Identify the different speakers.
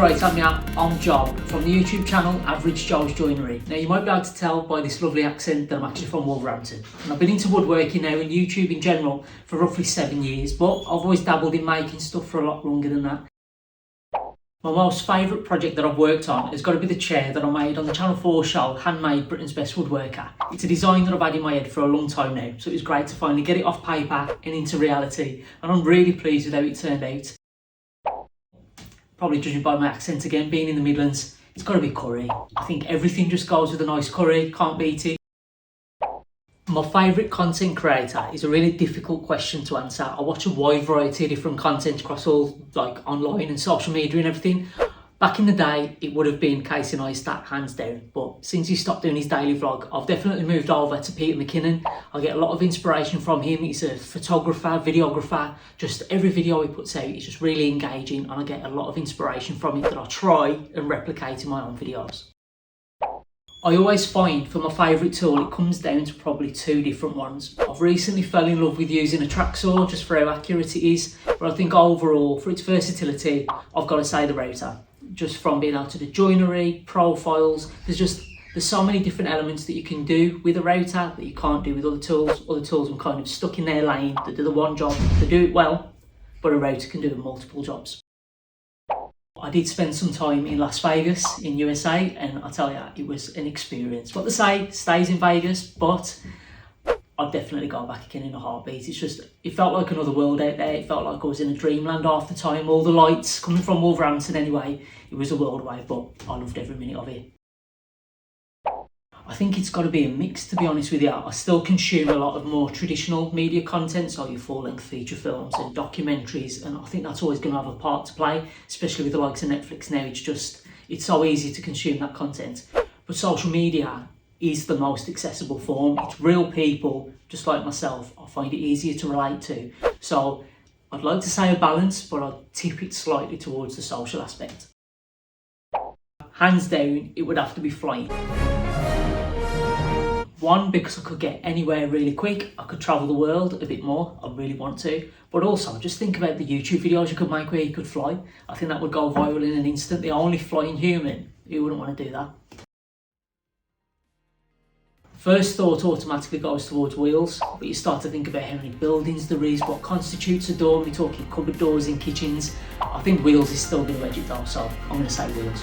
Speaker 1: right at me I'm Joe from the YouTube channel Average Joe's Joinery. Now you might be able to tell by this lovely accent that I'm actually from Wolverhampton. And I've been into woodworking now and YouTube in general for roughly 7 years, but I've always dabbled in making stuff for a lot longer than that. My most favourite project that I've worked on has got to be the chair that I made on the Channel 4 show Handmade Britain's Best Woodworker. It's a design that I've had in my head for a long time now, so it was great to finally get it off paper and into reality, and I'm really pleased with how it turned out. Probably judging by my accent again, being in the Midlands, it's got to be curry. I think everything just goes with a nice curry, can't beat it. My favourite content creator is a really difficult question to answer. I watch a wide variety of different content across all like online and social media and everything. Back in the day, it would have been Casey Neistat, hands down. But since he stopped doing his daily vlog, I've definitely moved over to Peter McKinnon. I get a lot of inspiration from him. He's a photographer, videographer. Just every video he puts out is just really engaging, and I get a lot of inspiration from it that I try and replicate in my own videos. I always find for my favourite tool, it comes down to probably two different ones. I've recently fell in love with using a track saw just for how accurate it is, but I think overall, for its versatility, I've got to say the router. Just from being able to do joinery, profiles, there's so many different elements that you can do with a router that you can't do with other tools. Other tools are kind of stuck in their lane, that do the one job, they do it well, but a router can do multiple jobs. I did spend some time in Las Vegas in USA, and I tell you, it was an experience. What they say stays in Vegas, but I'd definitely go back again in a heartbeat. It felt like another world out there. It felt like I was in a dreamland half the time. All the lights coming from Wolverhampton anyway, it was a world away, but I loved every minute of it. I think it's got to be a mix, to be honest with you. I still consume a lot of more traditional media content, so your full-length feature films and documentaries, and I think that's always going to have a part to play, especially with the likes of Netflix now. It's so easy to consume that content. But social media is the most accessible form. It's real people, just like myself. I find it easier to relate to. So I'd like to say a balance, but I'll tip it slightly towards the social aspect. Hands down, it would have to be flying. One, because I could get anywhere really quick. I could travel the world a bit more. I really want to. But also, just think about the YouTube videos you could make where you could fly. I think that would go viral in an instant. The only flying human, who wouldn't want to do that? First thought automatically goes towards wheels, but you start to think about how many buildings there is, what constitutes a door. We're talking cupboard doors in kitchens. I think wheels is still going to edge it though, so I'm going to say wheels.